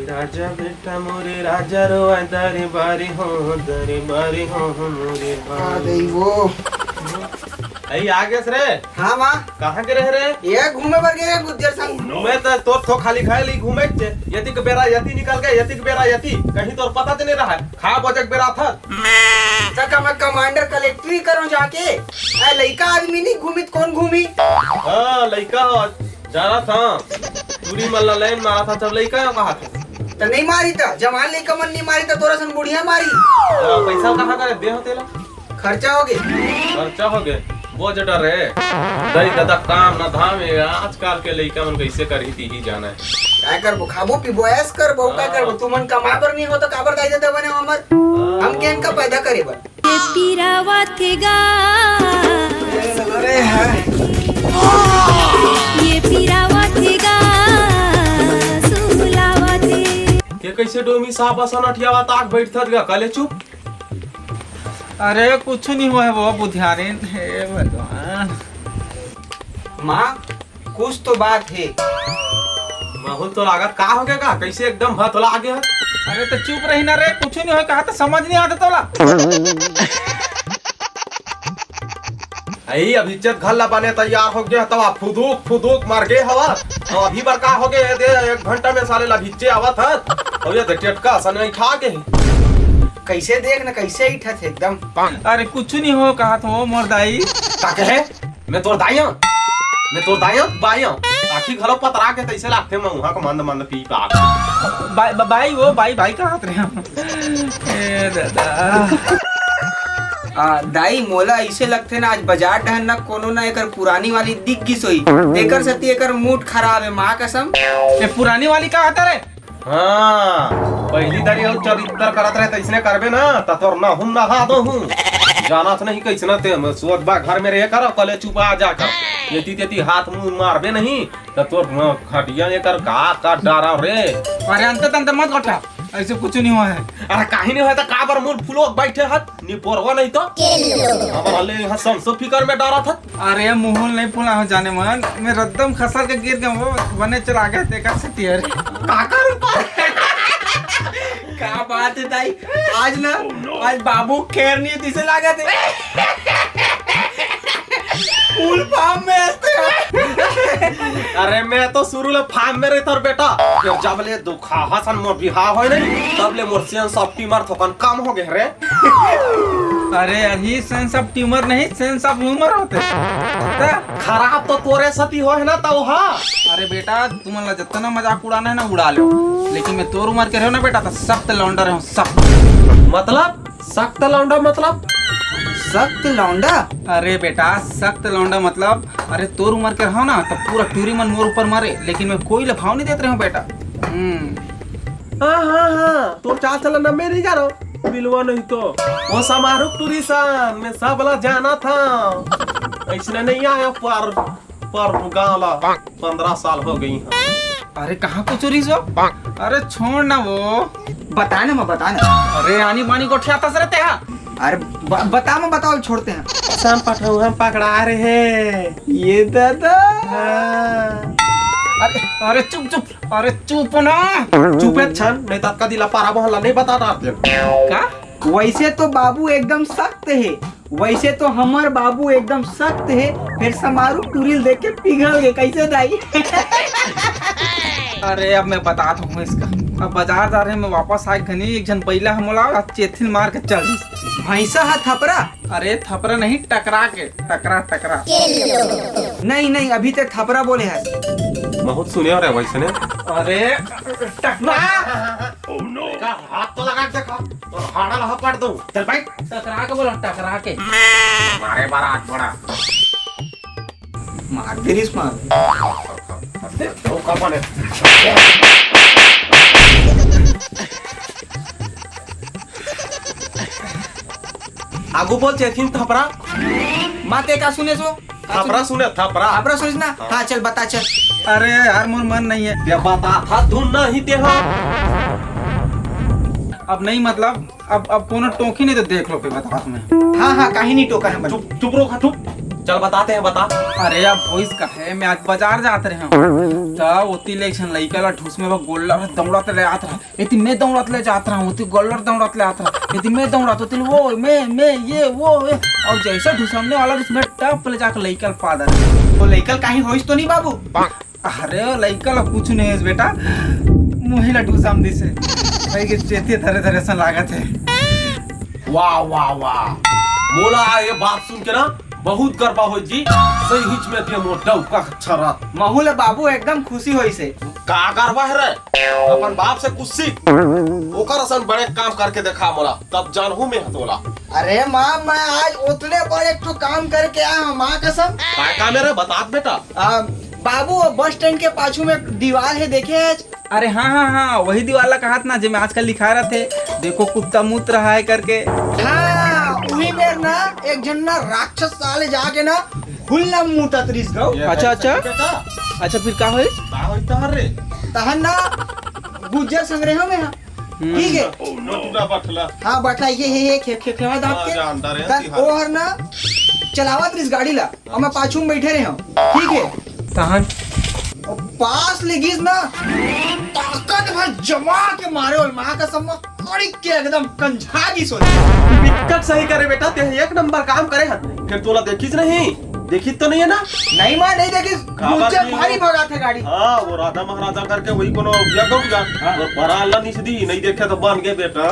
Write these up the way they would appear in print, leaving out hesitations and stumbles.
राजा बेटा मोरे राजा रो दरे बारी हो मोरे वो आई आ गए रे। हाँ माँ कहाँ के रह रे? ये घूमे पर गए गुज्जर संग। मैं तो थो खाली खाए ली घूमे छे। यति के बेरा यति निकल गए, यति के बेरा यति कहीं तोर पता तो नहीं रहा है। खा बजक बेरा था तक मैं कमांडर कलेक्टरी करूं जाके। ऐ लइका आदमी नहीं घूमित कौन घूमी? हाँ लइका जाना था पूरी मल्ला लाइन मारा था जब लइका कहा था तो नहीं मारी था जवान लइका मन नहीं मारी तो तोरा सन बुढ़िया मारी। पैसा कहाँ करे दे हो तेला खर्चा हो गए। खर्चा हो गए वो जटर है दही दादा काम ना धाम है। आजकल के लइका मन कैसे करी थी ही जाना है। क्या करबो खाबो पीबो ऐस करबो क्या करबो तू मन कमा पर नहीं हो तो काबर दाई देते बने हमर हम केन का पैदा करे बर ये पीरावा थेगा अरे है ये पीरावा थेगा सुलावा थे के कैसे डोमी साहब असन अठियावा ताक बैठत गा कले चुप। अरे कुछ नहीं हुआ है वो बुधियारिन हे भगवान। माँ कुछ तो बात है। माहौल तो लागत का हो गया का कैसे एकदम भतला आ गया। अरे तो चुप रही ना रे कुछ नहीं हुआ कहा तो समझ नहीं आता तोला। आई अभी इज्जत घल्ला बने तैयार हो गया तब फुदूक फुदूक मार गए हवा तो अभी बरका हो गए दे 1 घंटा में साले लभिच्चे आवा था और ये टेटका सन नहीं खा के कैसे देख ना कैसे ही ठत एकदम। अरे कुछ नहीं हो कहा तो मोर दाई का कहे मैं तोर दाइया बाइया आखी घरो पतरा के तैसे लागते मैं वहां को मंद मंद पी पा बाई वो बाई कहा रहे ए दादा दाई मोला ऐसे लगते ना आज बाजार डहन ना कोनो ना एकर पुरानी वाली दिख गई सोई एकर सती एकर मूड खराब है माँ कसम। ये पुरानी वाली कहा था रे। हाँ पहली दारी हम चरित्र करत रहे तैसने करबे ना त तोर ना हम ना हा दो हूं जाना तो नहीं कैसे ते सोच बा घर में रह कर कले चुपा जा कर यति तेती हाथ मुंह मारबे नहीं त तोर खटिया एकर का डारा रे। अरे अंत मत कटा ऐसे कुछ नहीं हुआ है। अरे काहे नहीं होता का बर मूड फुलो बैठे हत नी पोरवा नहीं तो अब हले यहां सब फिकर में डरा था। अरे मुंह नहीं फुला हो जाने मन मैं रद्दम खसर के गिर गया वो बने चला गए देखा सकती है क्या बात है दाई आज ना आज बाबू खैर नहीं दिसे लागा थे फुल फार्म में अरे मैं तो शुरू ले फार्म में रहता बेटा फिर जब ले दुखा हसन मोर बिहार होय नहीं तब ले मोर सेंस ऑफ ह्यूमर थोकन कम हो गए रे। अरे यही सेंस ऑफ ट्यूमर नहीं सेंस ऑफ ह्यूमर होते खराब तो तोरे सती हो है ना तो हाँ। अरे बेटा तुम जितना मजाक उड़ाना है ना उड़ा लो लेकिन मैं तोर उम्र के रहो ना बेटा तो सख्त लौंडा रहो सख्त। मतलब सख्त लौंडा मतलब सख्त लौंडा? अरे बेटा सख्त लौंडा मतलब अरे तोर उम्र के रहो ना तो पूरा टूरी मन मोर ऊपर मारे लेकिन मैं कोई लफाव नहीं देते रहो बेटा। हाँ तो चाल चला ना मैं नहीं जा रहा हूँ बिलवा नहीं तो वो समारोह टूरिस्ट में सब ला जाना था ऐसा नहीं आया पर गाला 15 साल हो गई है। अरे कहाँ को चोरी सो? अरे छोड़ ना वो बताना मैं बताना। अरे आनी बानी को ठियाता से रहते हैं। अरे बता मैं बताओ छोड़ते हैं। शाम पठाऊ हम पकड़ा रहे हैं ये दादा। अरे चुप अरे चुप ना चुप है छन नहीं तब का दिला पारा मोहल्ला नहीं बता रहा का। वैसे तो बाबू एकदम सख्त है वैसे तो हमार बाबू एकदम सख्त है फिर समारोह टूरिल देख के पिघल गए कैसे दाई। अरे अब मैं बताता हूँ इसका। अब बाजार जा रहे हैं मैं वापस आए घनी एक जन पहला हम चेथिन मार के चल भैंसा है थपरा। अरे थपरा नहीं टकरा के टकरा नहीं अभी तक थपरा बोले है बहुत सुने हो रहे वैसे ने। अरे टकरा का हाथ तो लगा के देखो और हाड़ा लहा पड़ दूं चल भाई टकरा के बोलो टकरा के मारे बारात बड़ा मार दिरिस मार तो का बने आगू बोल चेथिन थपरा माते का सुने सो थपरा सुने थपरा सुने ना। हाँ चल बता चल। अरे यार मोर मन नहीं है ये बता था धुन नहीं ते हो अब नहीं मतलब अब कोनो टोकी नहीं तो देख लो पे बता तुम्हें। हाँ कहीं नहीं टोका है चुप रो चुप चल बताते हैं बता। अरे अब वॉइस का है मैं आज बाजार जाते रहे हूँ तब ओती ले छन लइका ला ठूस में गोल्लर दौड़त ले आत रहा एती मैं दौड़त ले जात रहा ओती गोल्लर दौड़त ले आत रहा एती मैं दौड़त होती वो मैं ये वो और जैसे ठूसमने वाला उसमें टप ले जाकर लइका पा दे तो लइकल काहे होइस तो नहीं बाबू? अरे लइका ला कुछ नहीं है बेटा मुहिला ठूसम दिसे भाई के चेते धरे धरे सन लागत है। वाह वाह वाह मोला ये बात सुन के ना बहुत गर्व हो जी। सही हिच में ते मोटा का छरा महूल बाबू एकदम खुशी होइस है। का गर्व है रे अपन बाप से कुछ सीख ओकर असन बड़े काम करके देखा मोला तब जानहू में हतोला। अरे माँ मैं आज उतने बड़े एक काम करके आया हूँ माँ कसम। काय का मेरे बता बेटा। बाबू बस स्टैंड के पाछू में दीवार है देखे आज? अरे हाँ वही दीवाला कहा था ना जो मैं आजकल लिखा रहा थे देखो कुत्ता मूत रहा है करके। हाँ वही में ना एक जन ना राक्षस साले जाके ना खुल्ला मुंह तरीस गो। अच्छा अच्छा फिर का होई? का होई तहर रे तहन ना गुज्जर संग्रह में ठीक है नटुरा बठला हाँ बटला ये खेवा दाब के जानदार है तन ओ हर ना चलावत रिस गाड़ी ला और मैं पाछू में बैठे रहे हूँ ठीक है तहन और पास लेगिस ना ताकत भर जमा के मारे और माँ का सम्मा कड़ी के एकदम कंझा की सोच बिकट सही करे बेटा ते एक नंबर काम करे हत फिर तोला देखिस नहीं देखित तो नहीं है ना? नहीं माँ नहीं देखिस गुज्जर भारी भगा था गाड़ी। हाँ वो राजा महाराजा करके वही कोनो बिया गौ जा और बड़ा अल्लाह निसदी नहीं देखे तो बन गए बेटा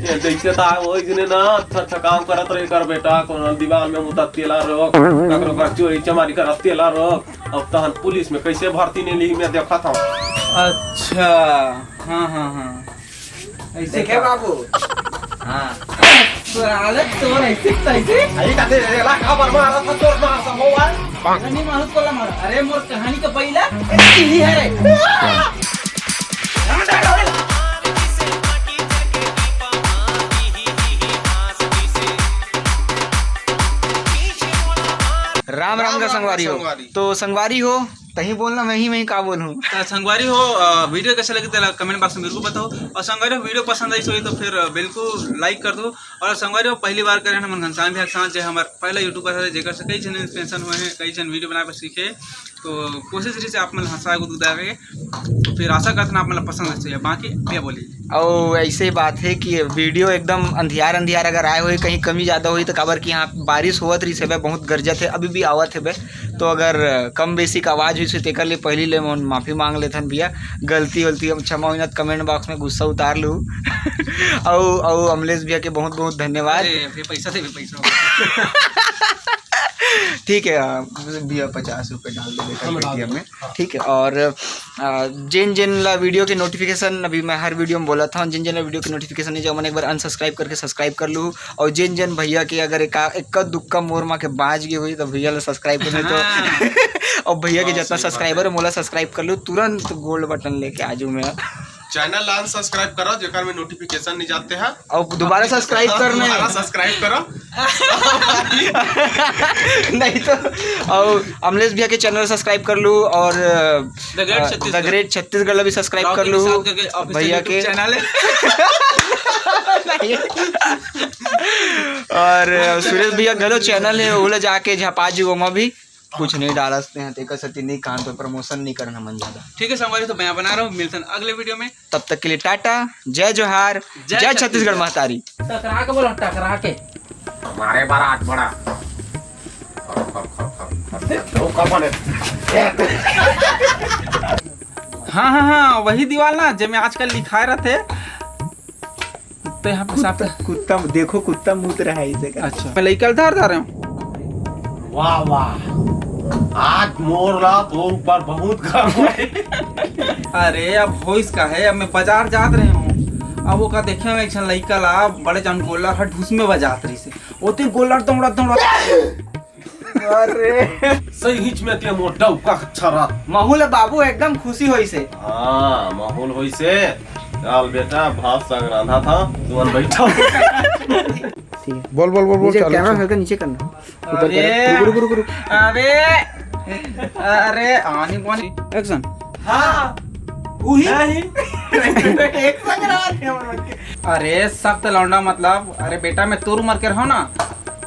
ये देखते ता वही जने ना अच्छा काम करत रही कर बेटा कोनो दीवार में मुता तेला रोक ककरो का चोरी चमारी कर तेला रोक अब तहन पुलिस में कैसे भर्ती नहीं ली मैं देखा था। अच्छा हाँ ऐसे देखे बाबू हाँ तोर ऐसे तैसे आई काते रे ला खबर मारा था तोर मार सब होवा नहीं मालूम कोला मार। अरे मोर कहानी का पहिला यही है रे। राम राम का संगवारी हो तो संगवारी हो कहीं बोलना मैं ही का बोलूं। संगवारी हो वीडियो कैसा लगे तो कमेंट बॉक्स में बिल्कुल बताओ और संगवारी हो वीडियो पसंद आई तो फिर बिल्कुल लाइक कर दो। और संगवारी हो पहली बार करें हम घनश्याम भैया के साथ जो हमारे पहला यूट्यूबर है जेकर से कई जन इंस्पिरेशन हुए हैं कई जन वीडियो बनाकर सीखे तो कोशिश रही से आप मतलब हंसा गुदगुदावे तो फिर आशा करते ना आप मतलब पसंद चाहिए बाकी भैया बोलिए। और ऐसे ही बात है कि वीडियो एकदम अंधियार अगर आए हुए कहीं कमी ज़्यादा हुई तो खबर कि यहाँ बारिश हुआ रही से बहुत गरजत है अभी भी आवत है तो अगर कम बेसी का आवाज़ हुई से तेकर लिए पहली ले माफ़ी मांग लेथन भैया गलती हम क्षमा हुई कमेंट बॉक्स में गुस्सा उतार लूँ और अमलेश भैया के बहुत बहुत धन्यवाद। पैसा से भी पैसा ठीक है भैया 50 रुपये डाल दो पेटीएम में ठीक है। और जिन ला वीडियो के नोटिफिकेशन अभी मैं हर वीडियो में बोला था जिन ला वीडियो के नोटिफिकेशन नहीं जाओ मैंने एक बार अनसब्सक्राइब करके सब्सक्राइब कर लूँ और जिन भैया के अगर एक दुक्का मोर माँ के बाज गई हुई तो भैया ला सब्सक्राइब कर तो और भैया के जितना सब्सक्राइबर है मोला सब्सक्राइब कर लूँ तुरंत गोल्ड बटन लेके आ जाऊँ मैं। चैनल लान सब्सक्राइब करो जेकर में नोटिफिकेशन नहीं जाते हैं और दोबारा सब्सक्राइब करना है सब्सक्राइब करो नहीं तो और अमलेश भैया के चैनल सब्सक्राइब कर लूँ और द ग्रेट छत्तीसगढ़ भी सब्सक्राइब कर लूँ भैया के चैनल और सुरेश भैया गलो चैनल है वो जाके झापाजी वो भी कुछ नहीं डालते हैं तेकर सती नहीं कान पर प्रमोशन नहीं करना मन ज्यादा। ठीक है संगवारी तो मैं बना रहा हूँ मिलते हैं अगले वीडियो में तब तक के लिए टाटा जय जोहार जय छत्तीसगढ़ महतारी। टकरा के बोलो टकरा के हमारे बारात बड़ा हाँ वही दीवार ना जब मैं आजकल लिखा रहे थे कुत्ते यहाँ पे कुत्ता देखो कुत्ता मुत रहा है इसे। अच्छा मैं लइका धार रहे हूँ। वाह वाह आज मोरला तो ऊपर बहुत गर्व है। अरे अब होइस का है अब मैं बाजार जात रहे हूँ अब वो का देखे में एक लइका ला बड़े जान गोल्लर हट ढूस में बजात रही से ओते गोल्लर दौड़ा अरे सही हिच में ते मोटा का छरा महूल बाबू एकदम खुशी होई से। हाँ माहौल होई से चल बेटा भात संग रंधा था तुम बैठो बोल कैमरा हल्का नीचे करना अरे आनी पानी एक्शन हाँ एक संग रहा अरे सख्त लौंडा मतलब अरे बेटा मैं तोर उम्र के रहा ना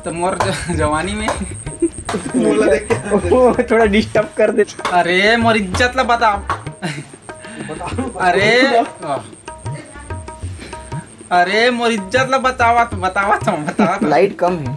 तो मोर जवानी में वो थोड़ा डिस्टर्ब कर दे। अरे मोर इज्जत ला बता। अरे मोर इज्जत ला बतावा तो लाइट कम है।